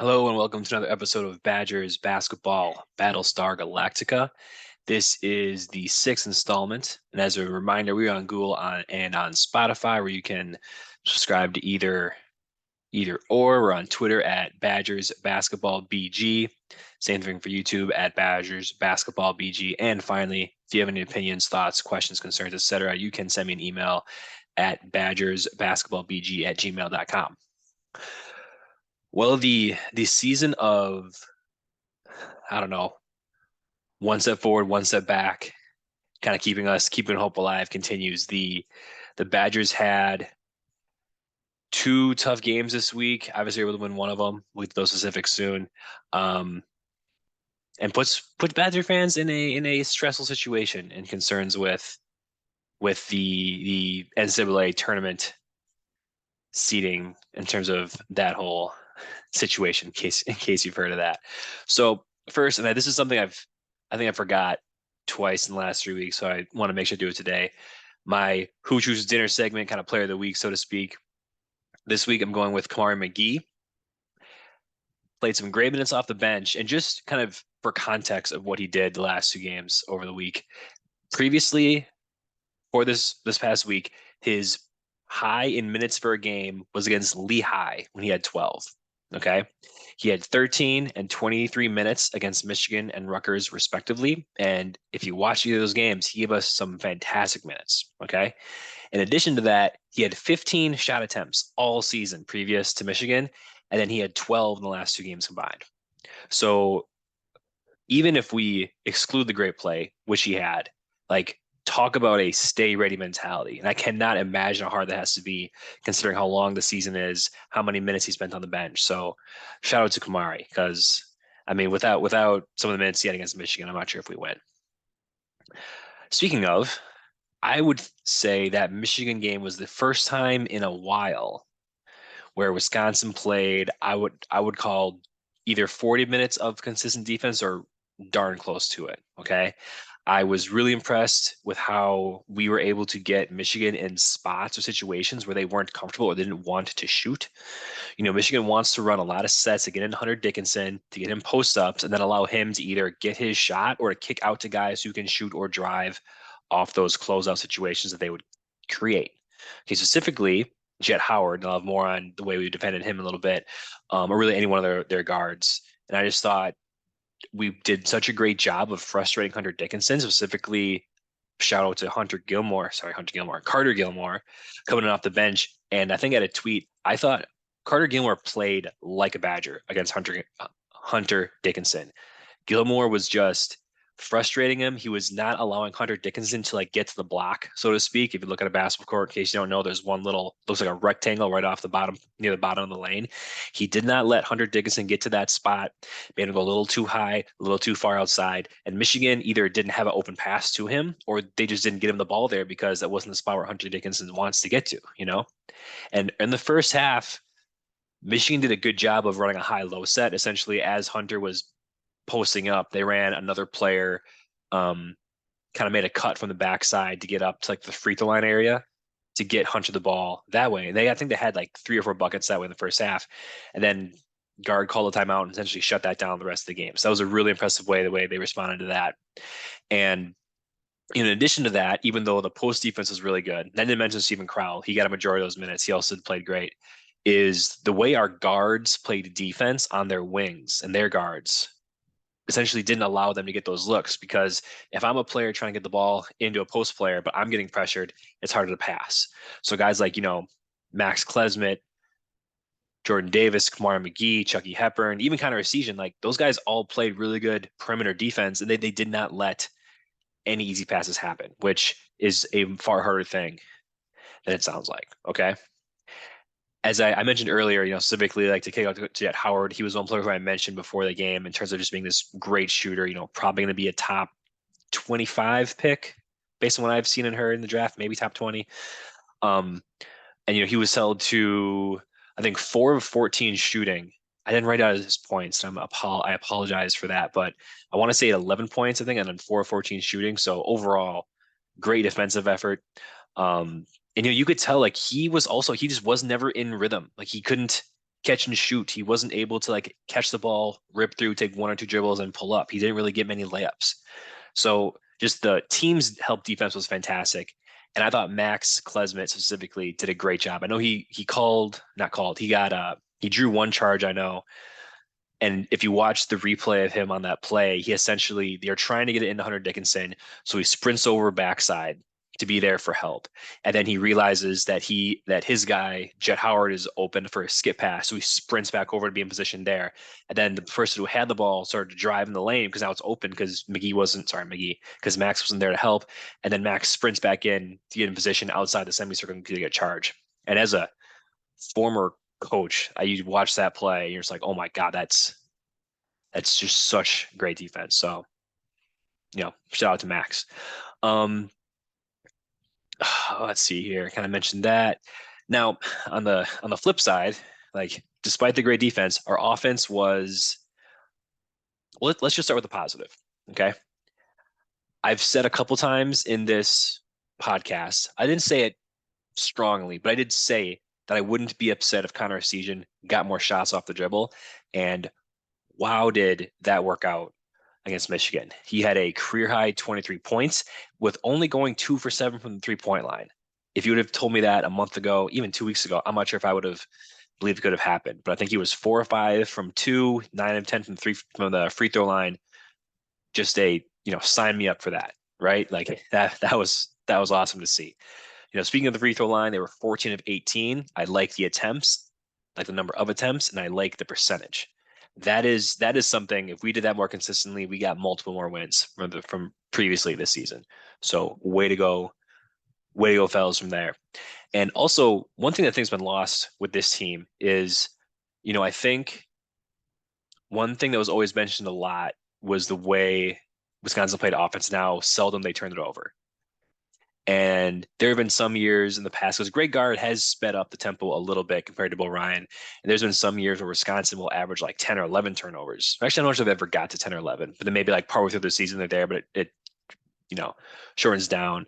Hello and welcome to another episode of Badgers Basketball Battlestar Galactica. This is the sixth installment, and as a reminder, we're on Google and on Spotify, where you can subscribe to either or. We're on Twitter at Badgers Basketball BG. Same thing for YouTube at Badgers Basketball BG. And finally, if you have any opinions, thoughts, questions, concerns, etc., you can send me an email at badgersbasketballbg@gmail.com. Well, the season of I don't know, one step forward, one step back, kind of keeping hope alive continues. The Badgers had two tough games this week. Obviously, able to win one of them. We'll get to those specifics soon. Um, and puts Badger fans in a stressful situation and concerns with the NCAA tournament seeding in terms of that whole situation, in case you've heard of that. So first, and this is something I think I forgot twice in the last 3 weeks, so I want to make sure to do it today. My Who Chooses Dinner segment, kind of player of the week, so to speak. This week I'm going with Kamari McGee. Played some great minutes off the bench, and just kind of for context of what he did the last two games over the week. Previously, for this past week, his high in minutes per game was against Lehigh when he had 12. Okay. He had 13 and 23 minutes against Michigan and Rutgers, respectively. And if you watch either of those games, he gave us some fantastic minutes. Okay. In addition to that, he had 15 shot attempts all season previous to Michigan. And then he had 12 in the last two games combined. So even if we exclude the great play, which he had, like talk about a stay ready mentality. And I cannot imagine how hard that has to be considering how long the season is, how many minutes he spent on the bench. So shout out to Kamari because I mean without some of the minutes he had against Michigan, I'm not sure if we win. Speaking of, I would say that Michigan game was the first time in a while where Wisconsin played, I would call either 40 minutes of consistent defense or darn close to it. Okay. I was really impressed with how we were able to get Michigan in spots or situations where they weren't comfortable or they didn't want to shoot. Michigan wants to run a lot of sets to get into Hunter Dickinson, to get him post ups, and then allow him to either get his shot or to kick out to guys who can shoot or drive off those closeout situations that they would create. Okay, specifically, Jet Howard, and I'll have more on the way we defended him a little bit, or really any one of their guards. And I just thought we did such a great job of frustrating Hunter Dickinson, specifically shout out to Carter Gilmore coming in off the bench. And I think I had a tweet. I thought Carter Gilmore played like a Badger against Hunter Dickinson. Gilmore was just frustrating him. He was not allowing Hunter Dickinson to like get to the block, so to speak. If you look at a basketball court, in case you don't know, there's one little looks like a rectangle right off the bottom near the bottom of the lane. He did not let Hunter Dickinson get to that spot, made him go a little too high, a little too far outside. And Michigan either didn't have an open pass to him or they just didn't get him the ball there because that wasn't the spot where Hunter Dickinson wants to get to. And in the first half, Michigan did a good job of running a high-low set. Essentially, as Hunter was posting up, they ran another player, um, kind of made a cut from the backside to get up to like the free throw line area to get Hunter the ball that way. I think they had like three or four buckets that way in the first half, and then guard called a timeout and essentially shut that down the rest of the game. So that was a really impressive way the way they responded to that. And in addition to that, even though the post defense was really good, and I didn't mention Stephen Crowell, he got a majority of those minutes. He also played great. Is the way our guards played defense on their wings and their guards essentially didn't allow them to get those looks because if I'm a player trying to get the ball into a post player, but I'm getting pressured, it's harder to pass. So guys like, Max Klesmit, Jordan Davis, Kamara McGee, Chucky Hepburn, even Connor Essegian, like those guys all played really good perimeter defense and they did not let any easy passes happen, which is a far harder thing than it sounds like. Okay. As I mentioned earlier, specifically like to kick out to Jet Howard, he was one player who I mentioned before the game in terms of just being this great shooter, probably going to be a top 25 pick based on what I've seen and heard in the draft, maybe top 20. Um, and he was held to I think 4 of 14 shooting. I didn't write out his points. I apologize for that, but I want to say 11 points, I think, and then 4 of 14 shooting. So overall, great defensive effort. And you could tell like he just was never in rhythm. Like he couldn't. catch and shoot. He wasn't able to like catch the ball, rip through, take one or two dribbles, and pull up. He didn't really get many layups. So just the team's help defense was fantastic. And I thought Max Klesmit specifically did a great job. I know he called, not called, he drew one charge, I know. And if you watch the replay of him on that play, he essentially they're trying to get it into Hunter Dickinson. So he sprints over backside to be there for help. And then he realizes that his guy, Jet Howard, is open for a skip pass. So he sprints back over to be in position there. And then the person who had the ball started to drive in the lane because now it's open because because Max wasn't there to help. And then Max sprints back in to get in position outside the semicircle to get a charge. And as a former coach, you watch that play and you're just like, oh my God, that's just such great defense. So, shout out to Max. Um, let's see here. Kind of mentioned that. Now, on the flip side, like despite the great defense, our offense was well, let's just start with the positive. Okay. I've said a couple times in this podcast, I didn't say it strongly, but I did say that I wouldn't be upset if Connor Essegian got more shots off the dribble. And wow, did that work out against Michigan. He had a career high 23 points with only going 2 for 7 from the 3-point line. If you would have told me that a month ago, even 2 weeks ago, I'm not sure if I would have believed it could have happened. But I think he was 4 or 5 from two, 9 of 10 from the free throw line. Just sign me up for that, right? Like that was awesome to see. Speaking of the free throw line, they were 14 of 18. I like the attempts, like the number of attempts, and I like the percentage. That is something. If we did that more consistently, we got multiple more wins from previously this season. So way to go, fellas, from there. And also, one thing that I think's been lost with this team is, I think one thing that was always mentioned a lot was the way Wisconsin played offense. Now, seldom they turned it over. And there have been some years in the past, because Greg Gard has sped up the tempo a little bit compared to Bill Ryan. And there's been some years where Wisconsin will average like 10 or 11 turnovers. Actually, I'm not sure if they've ever got to 10 or 11, but then maybe like partway through the season they're there, but it shortens down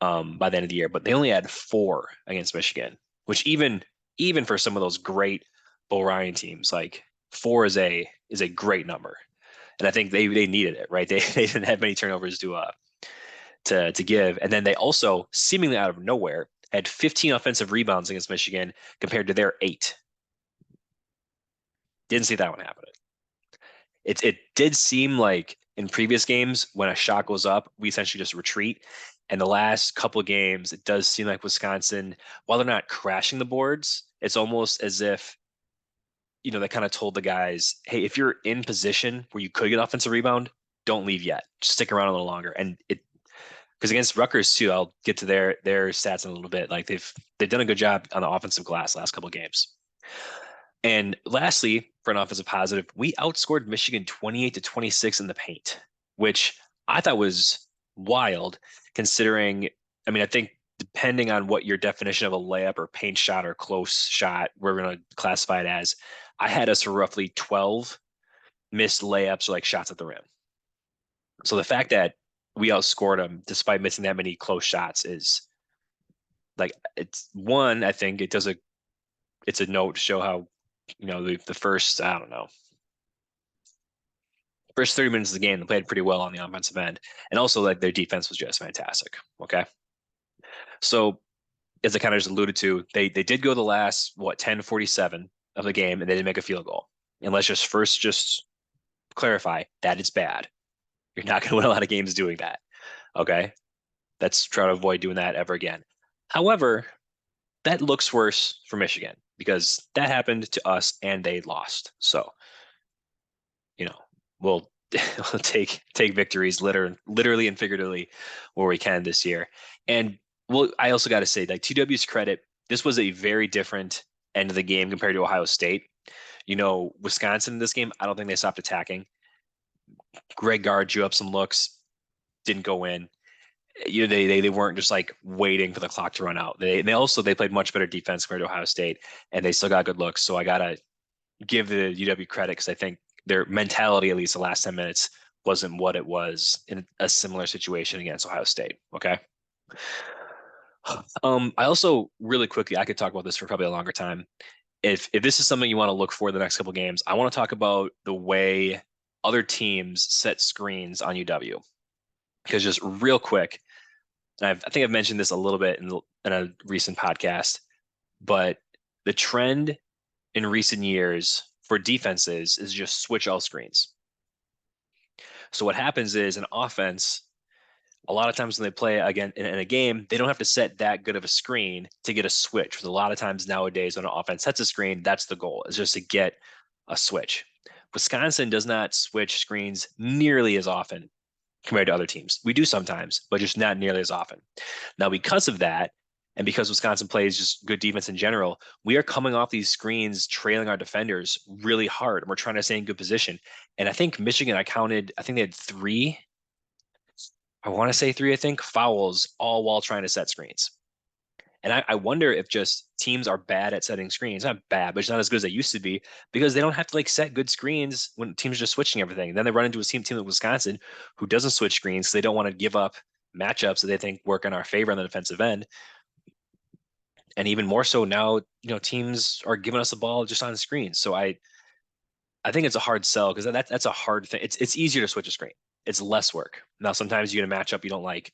by the end of the year. But they only had 4 against Michigan, which even for some of those great Bill Ryan teams, like 4 is a great number. And I think they needed it, right? They didn't have many turnovers to give. And then they also, seemingly out of nowhere, had 15 offensive rebounds against Michigan compared to their 8. Didn't see that one happening. It did seem like in previous games when a shot goes up, we essentially just retreat. And the last couple of games, it does seem like Wisconsin, while they're not crashing the boards, it's almost as if they kind of told the guys, hey, if you're in position where you could get offensive rebound, don't leave yet. Just stick around a little longer. And because against Rutgers too, I'll get to their stats in a little bit. Like they've done a good job on the offensive glass last couple of games. And lastly, for an offensive positive, we outscored Michigan 28-26 in the paint, which I thought was wild considering, I mean, I think depending on what your definition of a layup or paint shot or close shot, we're going to classify it as, I had us for roughly 12 missed layups or like shots at the rim. So the fact that we outscored them despite missing that many close shots is like, it's one, I think it's a note to show how, the first, I don't know, first 30 minutes of the game, they played pretty well on the offensive end. And also like their defense was just fantastic. Okay. So as I kind of just alluded to, they did go the last, 10:47 of the game and they didn't make a field goal. And let's just clarify that it's bad. You're not going to win a lot of games doing that. Okay. Let's try to avoid doing that ever again. However, that looks worse for Michigan because that happened to us and they lost. So, we'll take victories literally and figuratively where we can this year. And I also got to say, like TW's credit, this was a very different end of the game compared to Ohio State. Wisconsin in this game, I don't think they stopped attacking. Greg Gard drew up some looks, didn't go in. They weren't just like waiting for the clock to run out. They played much better defense compared to Ohio State, and they still got good looks. So I gotta give the UW credit because I think their mentality, at least the last 10 minutes, wasn't what it was in a similar situation against Ohio State. Okay. I also really quickly, I could talk about this for probably a longer time, if this is something you want to look for the next couple games, I want to talk about the way other teams set screens on UW. Because just real quick, I think I've mentioned this a little bit in a recent podcast, but the trend in recent years for defenses is just switch all screens. So what happens is an offense, a lot of times when they play again in a game, they don't have to set that good of a screen to get a switch. Because a lot of times nowadays when an offense sets a screen, that's the goal, is just to get a switch. Wisconsin does not switch screens nearly as often compared to other teams. We do sometimes, but just not nearly as often. Now, because of that, and because Wisconsin plays just good defense in general, we are coming off these screens trailing our defenders really hard. And we're trying to stay in good position. And I think Michigan, I think they had three, I want to say three, I think, fouls all while trying to set screens. And I wonder if just teams are bad at setting screens. Not bad, but it's not as good as they used to be because they don't have to like set good screens when teams are just switching everything. And then they run into a team like Wisconsin who doesn't switch screens. So they don't want to give up matchups that they think work in our favor on the defensive end. And even more so now, teams are giving us the ball just on screens. So I think it's a hard sell because that's a hard thing. It's easier to switch a screen. It's less work. Now sometimes you get a matchup you don't like,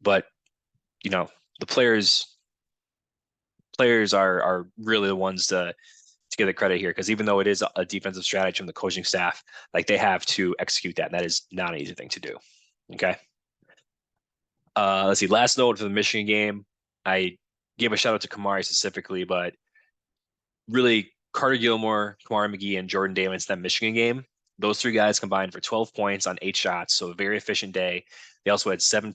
but the players are really the ones to get the credit here because even though it is a defensive strategy from the coaching staff, like they have to execute that, and that is not an easy thing to do. Okay. Let's see. Last note for the Michigan game, I gave a shout out to Kamari specifically, but really Carter Gilmore, Kamari McGee, and Jordan Davis that Michigan game. Those three guys combined for 12 points on 8 shots, so a very efficient day. They also had 7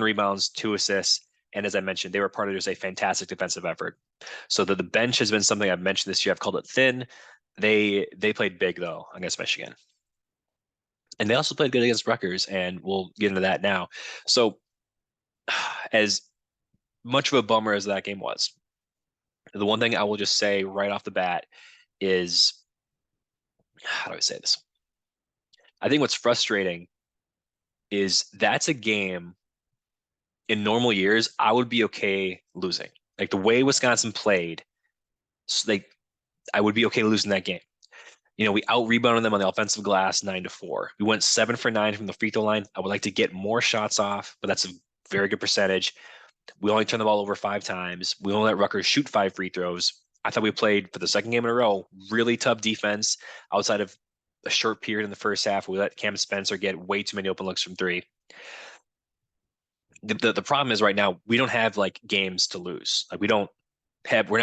rebounds, 2 assists, and as I mentioned, they were part of just a fantastic defensive effort. So the bench has been something I've mentioned this year. I've called it thin. They played big though against Michigan, and they also played good against Rutgers, and we'll get into that now. So as much of a bummer as that game was, the one thing I will just say right off the bat is, how do I say this? I think what's frustrating is that's a game in normal years I would be okay losing. Like the way Wisconsin played, like I would be okay losing that game. We out rebounded them on the offensive glass 9-4. We went 7 for 9 from the free throw line. I would like to get more shots off, but that's a very good percentage. We only turned the ball over 5 times. We only let Rutgers shoot 5 free throws. I thought we played for the second game in a row, really tough defense outside of a short period in the first half. We let Cam Spencer get way too many open looks from three. The problem is right now we don't have like games to lose. Like we're not,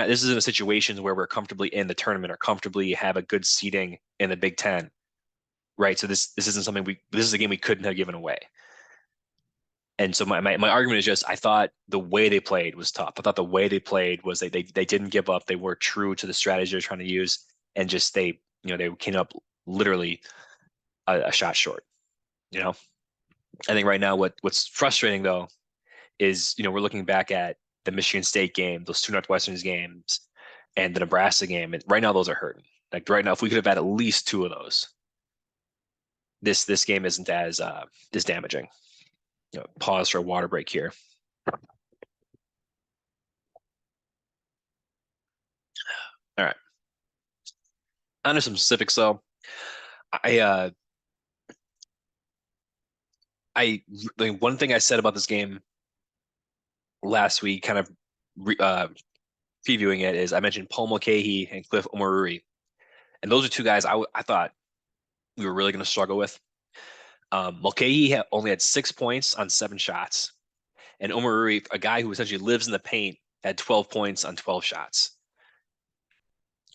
this isn't a situation where we're comfortably in the tournament or comfortably have a good seating in the Big Ten. Right. So this isn't something this is a game we couldn't have given away. And so my argument is just I thought the way they played was tough. I thought the way they played was they didn't give up. They were true to the strategy they're trying to use, and just they came up literally a shot short. I think right now what's frustrating though is we're looking back at the Michigan State game, those 2 Northwestern games, and the Nebraska game, and right now those are hurting. Like right now, if we could have had at least 2 of those, this game isn't as damaging. Pause for a water break here. All right. On to some specifics though. The one thing I said about this game last week, kind of previewing it, is I mentioned Paul Mulcahy and Cliff Omaruri, and those are 2 guys I thought we were really going to struggle with. Mulcahy only had 6 points on 7 shots, and Omaruri, a guy who essentially lives in the paint, had 12 points on 12 shots.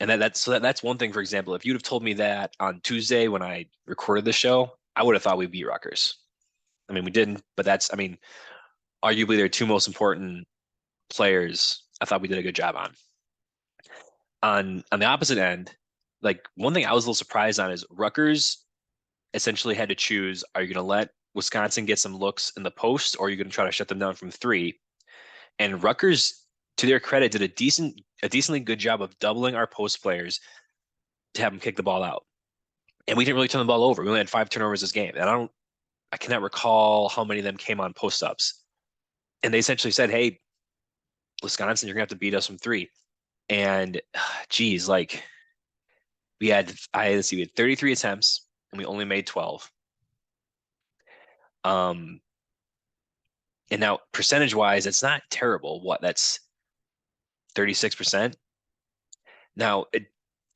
And that's one thing. For example, if you'd have told me that on Tuesday when I recorded the show, I would have thought we beat Rutgers. I mean, we didn't, but arguably their 2 most important players. I thought we did a good job on. On the opposite end, like one thing I was a little surprised on is Rutgers essentially had to choose: are you going to let Wisconsin get some looks in the post, or are you going to try to shut them down from 3? And Rutgers, to their credit, did a decently good job of doubling our post players to have them kick the ball out. And we didn't really turn the ball over. We only had 5 turnovers this game. And I cannot recall how many of them came on post ups. And they essentially said, hey, Wisconsin, you're gonna have to beat us from 3. And geez, like let's see, we had 33 attempts and we only made 12. Um, and now percentage wise, it's not terrible. What, that's 36%. Now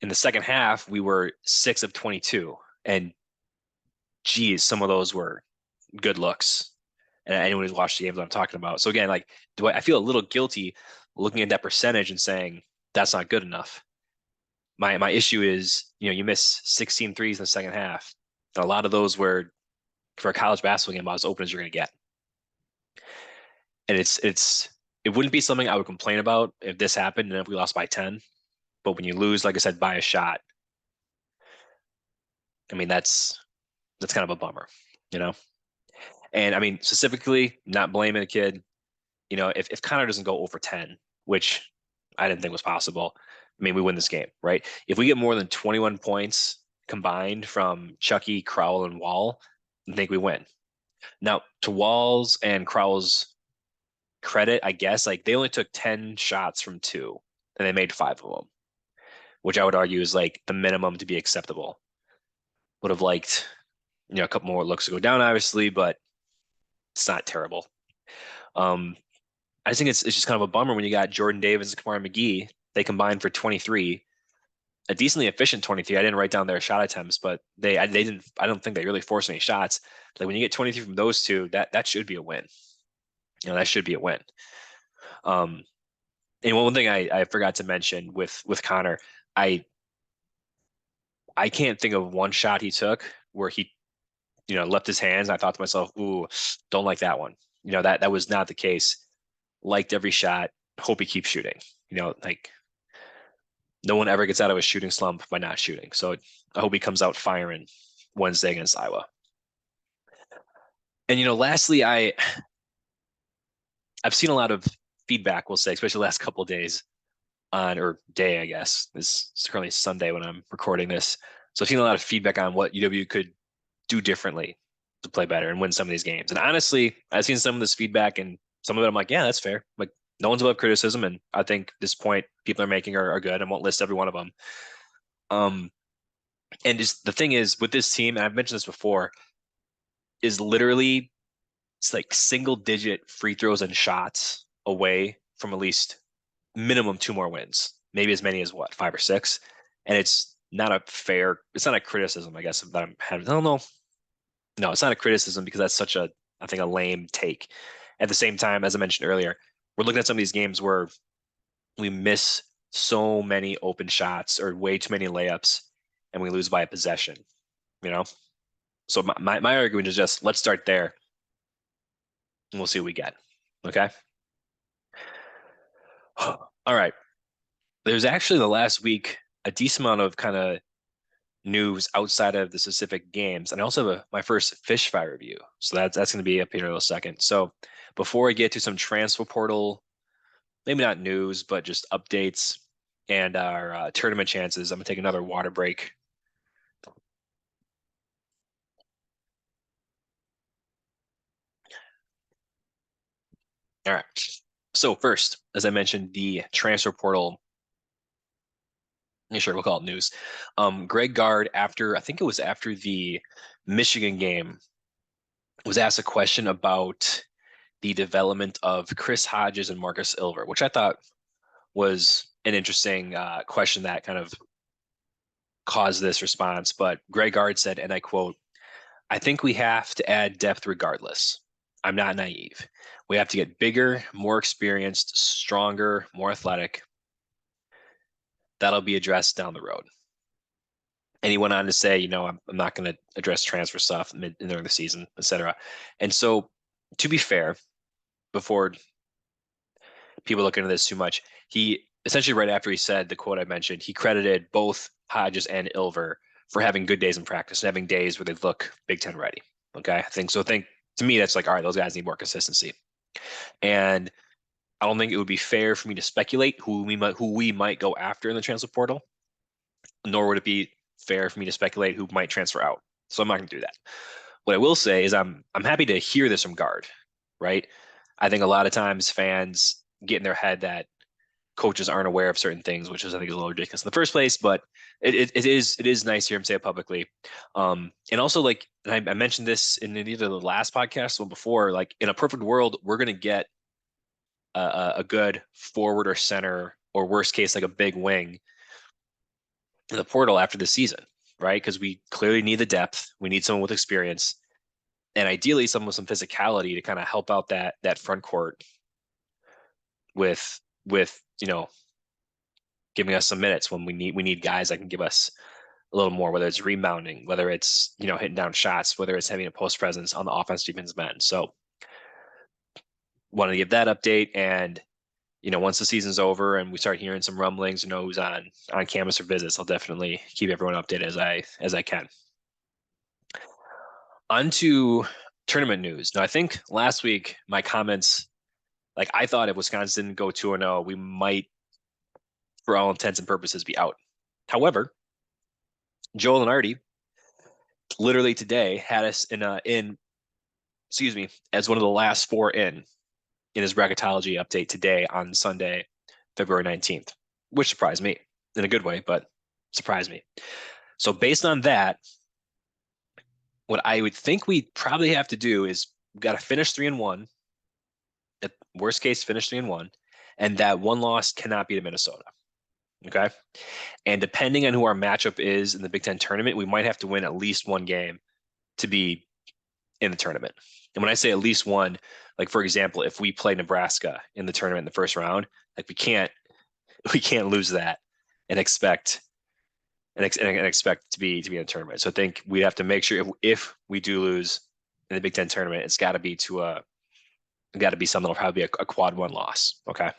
in the second half, we were 6 of 22. And geez, some of those were good looks. And anyone who's watched the games I'm talking about. So again, like, I feel a little guilty looking at that percentage and saying that's not good enough. My issue is, you miss 16 threes in the second half. And a lot of those were for a college basketball game about as open as you're going to get. And it wouldn't be something I would complain about if this happened and if we lost by 10. But when you lose, like I said, by a shot, I mean that's kind of a bummer, you know? And I mean, specifically, not blaming the kid, if Connor doesn't go over 10, which I didn't think was possible, I mean, we win this game, right? If we get more than 21 points combined from Chucky, Crowell, and Wall, I think we win. Now, to Wall's and Crowell's credit, I guess, like they only took 10 shots from two and they made five of them, which I would argue is like the minimum to be acceptable. Would have liked, a couple more looks to go down, obviously, but it's not terrible. Um, I just think it's just kind of a bummer when you got Jordan Davis and Kamar McGee. They combined for 23, a decently efficient 23. I didn't write down their shot attempts, but they didn't. I don't think they really forced any shots. Like when you get 23 from those two, that should be a win. That should be a win. Um, and one thing I forgot to mention with Connor, I I can't think of one shot he took where he left his hands. I thought to myself, ooh, don't like that one. That was not the case. Liked every shot. Hope he keeps shooting. Like no one ever gets out of a shooting slump by not shooting. So I hope he comes out firing Wednesday against Iowa. And lastly, I've seen a lot of feedback, we'll say, especially the last couple of days or day, I guess. It's currently Sunday when I'm recording this. So I've seen a lot of feedback on what UW could do differently to play better and win some of these games. And honestly, I've seen some of this feedback and some of it I'm like, yeah, that's fair. Like no one's above criticism. And I think this point people are making are good. I won't list every one of them. Um, and just the thing is with this team, and I've mentioned this before, is literally it's like single digit free throws and shots away from at least minimum two more wins, maybe as many as what, five or six. And it's not a criticism, I guess, that I'm having. I don't know. No, it's not a criticism because that's such I think, a lame take. At the same time, as I mentioned earlier, we're looking at some of these games where we miss so many open shots or way too many layups and we lose by a possession, you know? So my argument is just let's start there and we'll see what we get. Okay. All right. There's actually the last week a decent amount of kind of news outside of the specific games. And I also have my first fish fry review. So that's going to be up here in a second. So before I get to some transfer portal, maybe not news, but just updates and our tournament chances, I'm going to take another water break. All right. So first, as I mentioned, the transfer portal, sure, we'll call it news. Greg Gard, I think it was after the Michigan game, was asked a question about the development of Chris Hodges and Marcus Ilver, which I thought was an interesting question that kind of caused this response. But Greg Gard said, and I quote, I think we have to add depth regardless. I'm not naive. We have to get bigger, more experienced, stronger, more athletic. That'll be addressed down the road. And he went on to say, I'm not going to address transfer stuff during the season, etc. And so, to be fair, before people look into this too much, he essentially right after he said the quote I mentioned, he credited both Hodges and Ilver for having good days in practice and having days where they look Big Ten ready. Okay, I think to me that's like, all right, those guys need more consistency. And I don't think it would be fair for me to speculate who we might go after in the transfer portal, nor would it be fair for me to speculate who might transfer out. So I'm not going to do that. What I will say is I'm happy to hear this from Gard, right? I think a lot of times fans get in their head that coaches aren't aware of certain things, which is I think is a little ridiculous in the first place. But it is nice to hear him say it publicly. And also like, and I mentioned this in either the last podcast or before. Like in a perfect world, we're gonna get a good forward or center, or worst case like a big wing in the portal after the season, right? Because we clearly need the depth. We need someone with experience, and ideally someone with some physicality to kind of help out that front court with giving us some minutes when we need guys that can give us a little more, whether it's rebounding, whether it's hitting down shots, whether it's having a post presence on the offense defense end. So wanted to give that update. And once the season's over and we start hearing some rumblings, who's on campus or visits, I'll definitely keep everyone updated as I can. On to tournament news. Now, I think last week my comments, like I thought if Wisconsin didn't go 2-0, we might, for all intents and purposes, be out. However, Joel Lenardi literally today had us excuse me, as one of the last four in his bracketology update today on Sunday, February 19th, which surprised me in a good way, but surprised me. So based on that, what I would think we probably have to do is we've got to finish 3-1. At worst case, finish 3-1, and that one loss cannot be to Minnesota. Okay. And depending on who our matchup is in the Big Ten tournament, we might have to win at least one game to be in the tournament. And when I say at least one, like for example, if we play Nebraska in the tournament in the first round, like we can't lose that and expect to be in the tournament. So I think we'd have to make sure if we do lose in the Big Ten tournament, it's got to be something that'll probably be a quad one loss. Okay.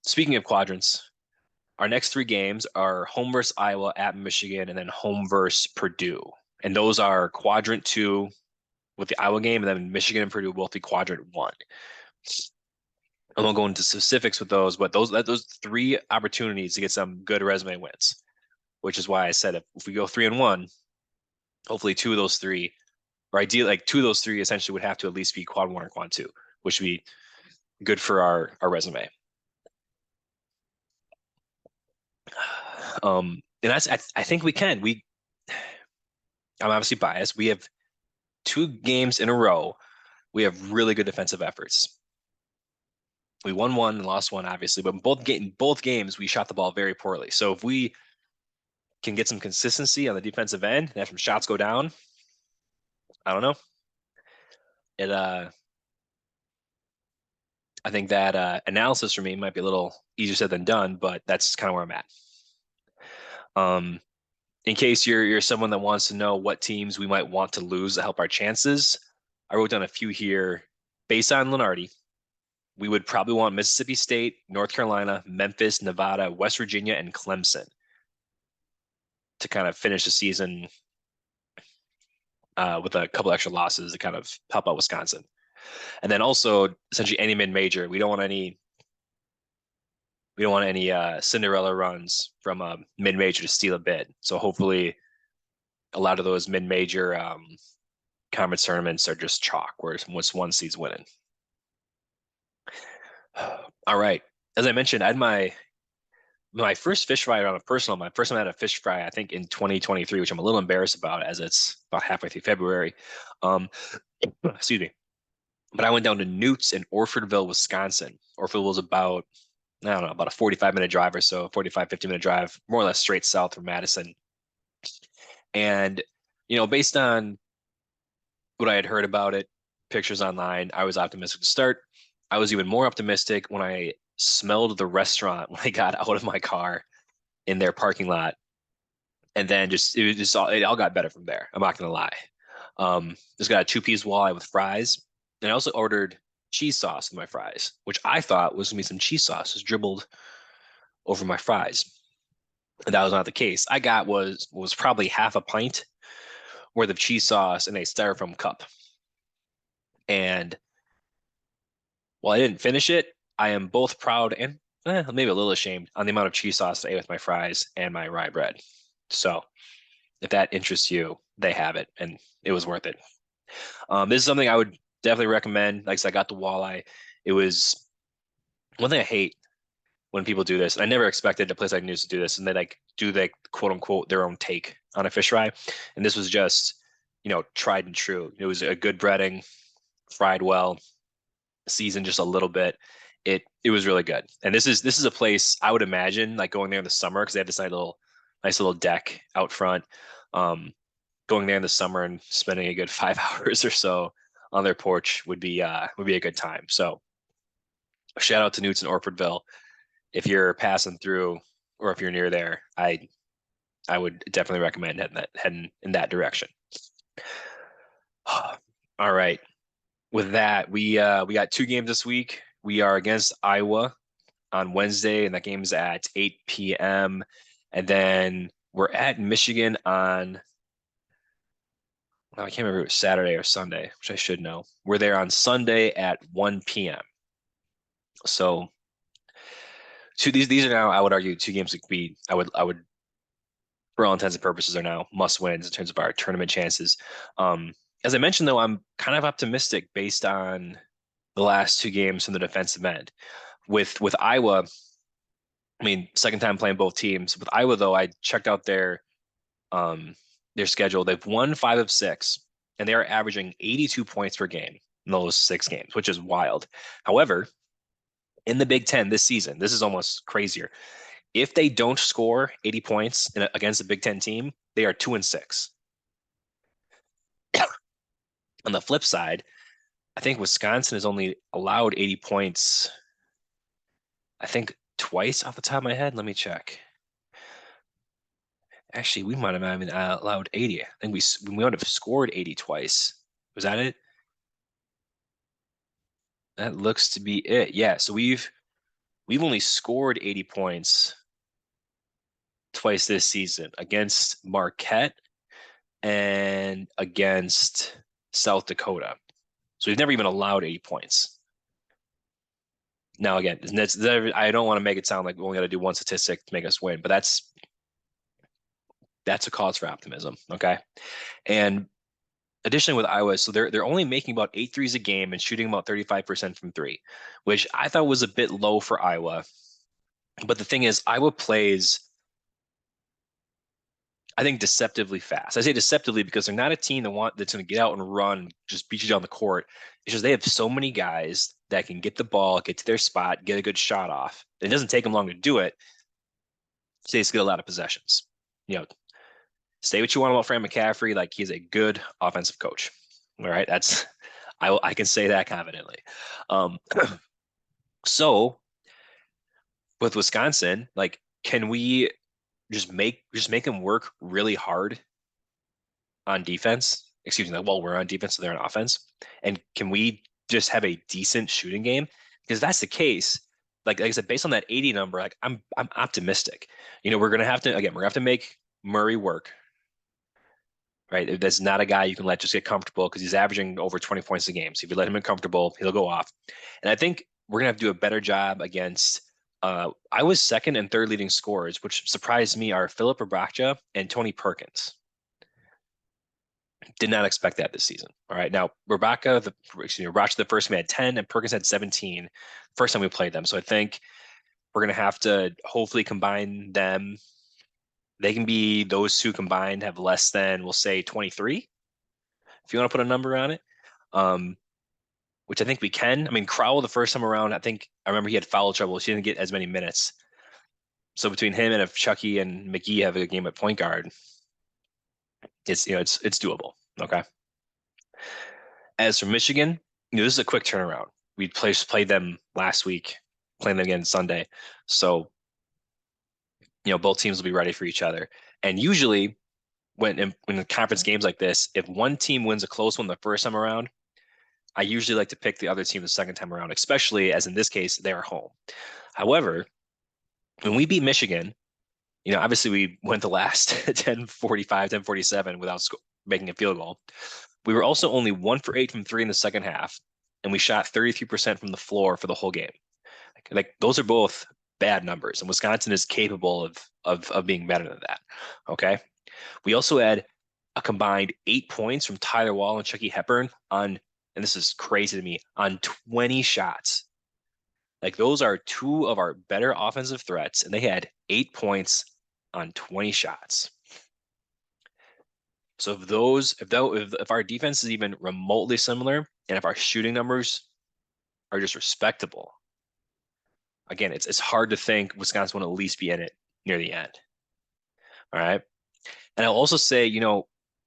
Speaking of quadrants, our next three games are home versus Iowa, at Michigan, and then home versus Purdue. And those are quadrant 2 with the Iowa game, and then Michigan and Purdue both be quadrant 1. I won't go into specifics with those, but those 3 opportunities to get some good resume wins, which is why I said if we go 3-1, hopefully 2 of those 3, or ideally like 2 of those 3 essentially would have to at least be quad 1 or quad 2, which would be good for our resume. And I think we can. I'm obviously biased. We have 2 games in a row. We have really good defensive efforts. We won 1 and lost 1, obviously, but in both games we shot the ball very poorly. So if we can get some consistency on the defensive end and have some shots go down, I don't know. I think that analysis for me might be a little easier said than done, but that's kind of where I'm at. In case you're someone that wants to know what teams we might want to lose to help our chances, I wrote down a few here based on Lenardi. We would probably want Mississippi State, North Carolina, Memphis, Nevada, West Virginia, and Clemson to kind of finish the season with a couple extra losses to kind of help out Wisconsin. And then also essentially any mid-major. We don't want any Cinderella runs from a mid-major to steal a bid. So hopefully a lot of those mid-major conference tournaments are just chalk, where once one seed's winning. All right. As I mentioned, I had my first fish fry on a personal. My first time I had a fish fry, I think, in 2023, which I'm a little embarrassed about as it's about halfway through February. Excuse me. But I went down to Knute's in Orfordville, Wisconsin. Orfordville was about, I don't know, about a 45-minute drive or so, 45, 50-minute drive, more or less straight south from Madison. And, based on what I had heard about it, pictures online, I was optimistic to start. I was even more optimistic when I smelled the restaurant when I got out of my car in their parking lot. And then it all got better from there. I'm not gonna lie. Just got a 2-piece walleye with fries. And I also ordered cheese sauce with my fries, which I thought was gonna be some cheese sauce just dribbled over my fries. And that was not the case. I got was probably half a pint worth of cheese sauce in a styrofoam cup. And while I didn't finish it, I am both proud and maybe a little ashamed on the amount of cheese sauce I ate with my fries and my rye bread. So if that interests you, they have it, and it was worth it. This is something I would definitely recommend. Like I said, I got the walleye. It was one thing I hate when people do this, and I never expected a place like News to do this, and they like do like quote unquote their own take on a fish fry. And this was just, tried and true. It was a good breading, fried well, seasoned just a little bit. It was really good. And this is a place I would imagine like going there in the summer because they have this nice little deck out front. Um, Going there in the summer and spending a good 5 hours or so on their porch would be a good time. So shout out to Newts and Orfordville. If you're passing through or if you're near there, I would definitely recommend heading in that direction. All right. With that, we got two games this week. We are against Iowa on Wednesday, and that game's at 8 p.m. And then we're at Michigan on, oh, I can't remember if it was Saturday or Sunday, which I should know. We're there on Sunday at 1 p.m. So these are now, I would argue, two games that I would for all intents and purposes are now must wins in terms of our tournament chances. As I mentioned, though, I'm kind of optimistic based on the last two games from the defensive end. With Iowa, I mean, second time playing both teams. With Iowa, though, I checked out their schedule. They've won 5 of 6, and they are averaging 82 points per game in those 6 games, which is wild. However, in the Big Ten this season, this is almost crazier. If they don't score 80 points against a Big Ten team, they are 2-6. On the flip side, I think Wisconsin has only allowed 80 points, I think twice off the top of my head. Let me check. Actually, we might have even allowed 80. I think we might have scored 80 twice. Was that it? That looks to be it. Yeah, so we've only scored 80 points twice this season against Marquette and against South Dakota. So we've never even allowed 80 points. Now, again, I don't want to make it sound like we only got to do one statistic to make us win, but that's a cause for optimism. Okay. And additionally with Iowa, so they're only making about 8 threes a game and shooting about 35% from three, which I thought was a bit low for Iowa. But the thing is, Iowa plays, I think, deceptively fast. I say deceptively because they're not a team that's going to get out and run, just beat you down the court. It's just they have so many guys that can get the ball, get to their spot, get a good shot off. It doesn't take them long to do it. So they just get a lot of possessions. You know, say what you want about Fran McCaffrey, like he's a good offensive coach. All right, I can say that confidently. Um, so with Wisconsin, like, can we just make them work really hard on defense? Excuse me, well, we're on defense, so they're on offense. And can we just have a decent shooting game? Because that's the case. Like I said, based on that 80 number, like I'm optimistic. We're gonna have to make Murray work, right? That's not a guy you can let just get comfortable because he's averaging over 20 points a game. So if you let him in comfortable, he'll go off. And I think we're gonna have to do a better job against I was second and third leading scorers, which surprised me, are Philip Rebraca and Tony Perkins. Did not expect that this season. All right. Now, Rebraca the first game had 10 and Perkins had 17 first time we played them. So I think we're gonna have to hopefully combine them. They can be those two combined have less than, we'll say, 23, if you want to put a number on it. Um, which I think we can. I mean, Crowell the first time around, I remember he had foul trouble. He didn't get as many minutes. So between him and if Chucky and McGee have a game at point guard, it's doable. Okay. As for Michigan, this is a quick turnaround. We played them last week, playing them again Sunday. So, both teams will be ready for each other. And usually when in conference games like this, if one team wins a close one the first time around, I usually like to pick the other team the second time around, especially as in this case, they're home. However, when we beat Michigan, obviously we went the last 10-45, 10-47 without making a field goal. We were also only 1 for 8 from three in the second half, and we shot 33% from the floor for the whole game. Like those are both bad numbers, and Wisconsin is capable of being better than that. Okay. We also had a combined 8 points from Tyler Wall and Chucky Hepburn and this is crazy to me, on 20 shots. Like those are two of our better offensive threats, and they had 8 points on 20 shots. So if our defense is even remotely similar, and if our shooting numbers are just respectable, again, it's hard to think Wisconsin will at least be in it near the end. All right. And I'll also say,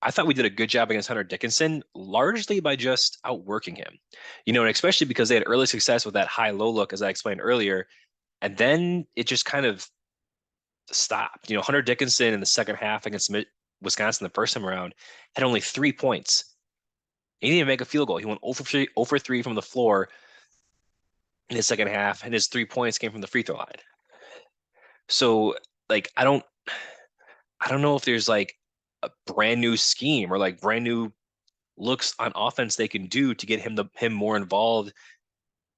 I thought we did a good job against Hunter Dickinson, largely by just outworking him. And especially because they had early success with that high-low look, as I explained earlier, and then it just kind of stopped. Hunter Dickinson in the second half against Wisconsin the first time around had only 3 points. He didn't even make a field goal. He went 0 for 3 from the floor in his second half, and his 3 points came from the free throw line. So, like, I don't know if there's like a brand new scheme or like brand new looks on offense they can do to get him more involved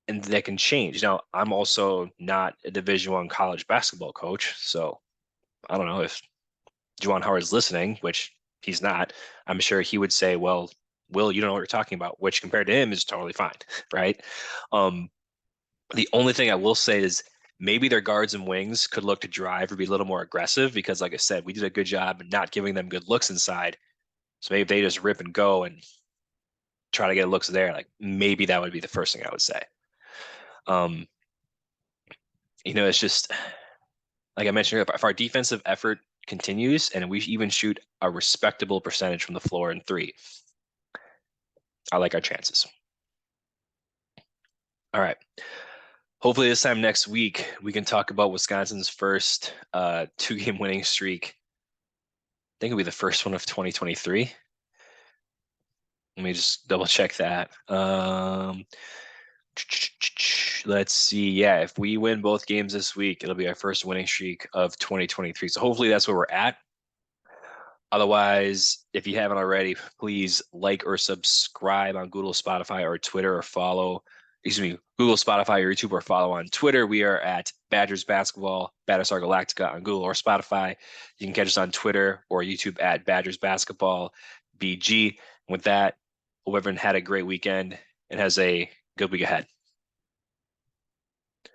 and that can change. Now, I'm also not a Division I college basketball coach, so I don't know if Juwan Howard's listening, which he's not. I'm sure he would say, "Well, Will, you don't know what you're talking about," which compared to him is totally fine, right? Um, the only thing I will say is maybe their guards and wings could look to drive or be a little more aggressive because, like I said, we did a good job not giving them good looks inside. So maybe if they just rip and go and try to get looks there, like maybe that would be the first thing I would say. Um, it's just like I mentioned, if our defensive effort continues and we even shoot a respectable percentage from the floor in three, I like our chances. All right. Hopefully this time next week we can talk about Wisconsin's first 2-game winning streak. I think it'll be the first one of 2023. Let me just double check that. Let's see. Yeah, if we win both games this week, it'll be our first winning streak of 2023. So hopefully that's where we're at. Otherwise, if you haven't already, please like or subscribe on Google, Spotify, or Twitter, or follow, Google, Spotify, or YouTube, or follow on Twitter. We are at Badgers Basketball, Battlestar Galactica on Google or Spotify. You can catch us on Twitter or YouTube at Badgers Basketball BG. With that, hope everyone had a great weekend and has a good week ahead.